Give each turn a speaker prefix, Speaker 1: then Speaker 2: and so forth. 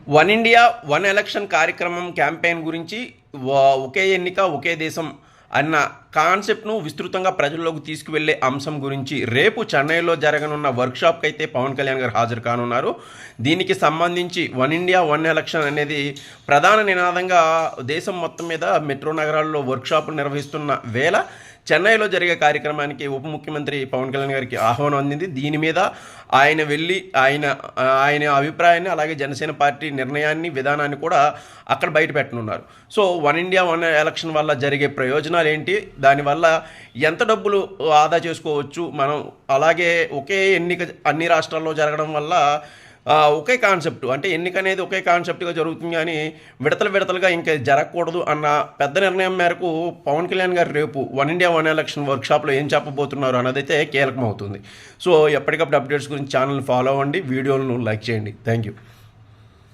Speaker 1: One India one election కార్యక్రమం campaign గురించి ఒకే ఎన్నిక ఒకే దేశం అన్న కాన్సెప్ట్ను విస్తృతంగా ప్రజల్లోకి తీసుకువెళ్లే అంశం గురించి రేపు చెన్నైలో జరగనున్న వర్క్షాప్కి అయితే పవన్ కళ్యాణ్ గారు హాజరు కానున్నారు. దీనికి సంబంధించి వన్ ఇండియా వన్ ఎలక్షన్ అనేది ప్రధాన నినాదంగా దేశం మొత్తం మీద మెట్రో నగరాల్లో వర్క్షాపులు నిర్వహిస్తున్న వేళ చెన్నైలో జరిగే కార్యక్రమానికి ఉప ముఖ్యమంత్రి పవన్ కళ్యాణ్ గారికి ఆహ్వానం అందింది. దీని మీద ఆయన వెళ్ళి ఆయన అభిప్రాయాన్ని, అలాగే జనసేన పార్టీ నిర్ణయాన్ని, విధానాన్ని కూడా అక్కడ బయట పెట్టనున్నారు. So one India one election వల్ల జరిగే ప్రయోజనాలు ఏంటి, దానివల్ల ఎంత డబ్బులు ఆదా చేసుకోవచ్చు మనం, అలాగే ఒకే ఎన్నిక అన్ని రాష్ట్రాల్లో జరగడం వల్ల ఒకే కాన్సెప్ట్, అంటే ఎన్నిక అనేది ఒకే కాన్సెప్ట్గా జరుగుతుంది కానీ విడతలుగా ఇంకా జరగకూడదు అన్న పెద్ద నిర్ణయం మేరకు పవన్ కళ్యాణ్ గారు రేపు వన్ ఇండియా వన్ ఎలక్షన్ వర్క్షాప్లో ఏం చెప్పబోతున్నారు అన్నదైతే కీలకమవుతుంది. సో ఎప్పటికప్పుడు అప్డేట్స్ గురించి ఛానల్ని ఫాలో అవ్వండి, వీడియోలను లైక్ చేయండి. Thank you.